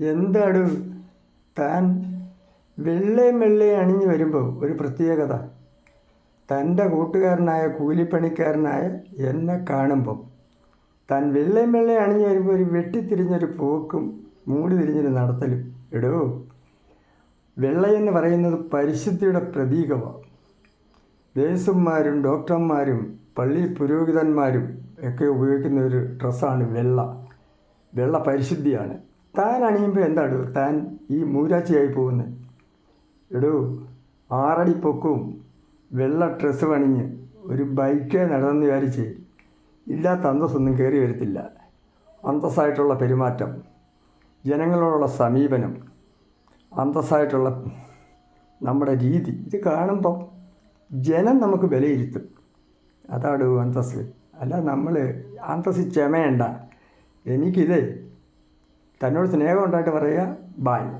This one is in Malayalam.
എന്താടു താൻ വെള്ളയും വെള്ളയും അണിഞ്ഞു വരുമ്പോൾ ഒരു പ്രത്യേകത. തൻ്റെ കൂട്ടുകാരനായ കൂലിപ്പണിക്കാരനായ എന്നെ കാണുമ്പം താൻ വെള്ളയും വെള്ളയും അണിഞ്ഞു വരുമ്പോൾ ഒരു വെട്ടിത്തിരിഞ്ഞൊരു പോക്കും മൂടി തിരിഞ്ഞൊരു നടത്തലും. എടോ, വെള്ളയെന്ന് പറയുന്നത് പരിശുദ്ധിയുടെ പ്രതീകമാണ്. നേഴ്സുമാരും ഡോക്ടർമാരും പള്ളി പുരോഹിതന്മാരും ഒക്കെ ഉപയോഗിക്കുന്ന ഒരു ഡ്രസ്സാണ് വെള്ള. വെള്ള പരിശുദ്ധിയാണ്. താൻ അണിയുമ്പോൾ എന്താണ് താൻ ഈ മൂരാച്ചിയായി പോകുന്നത്? എടോ, 6 അടി പൊക്കവും വെള്ള ഡ്രസ്സ് പണിഞ്ഞ് ഒരു ബൈക്കേ നടന്നെന്ന് വിചാരിച്ച് ഇല്ലാത്ത അന്തസ്സൊന്നും കയറി വരത്തില്ല. അന്തസ്സായിട്ടുള്ള പെരുമാറ്റം, ജനങ്ങളോടുള്ള സമീപനം, അന്തസ്സായിട്ടുള്ള നമ്മുടെ രീതി, ഇത് കാണുമ്പം ജനം നമുക്ക് വിലയിരുത്തും. അതാണ് അന്തസ്സ്. അല്ല, നമ്മൾ അന്തസ്സ് ചമയണ്ട. എനിക്കിത് തന്നോട് സ്നേഹം ഉണ്ടായിട്ട് പറയുക. ബായ്.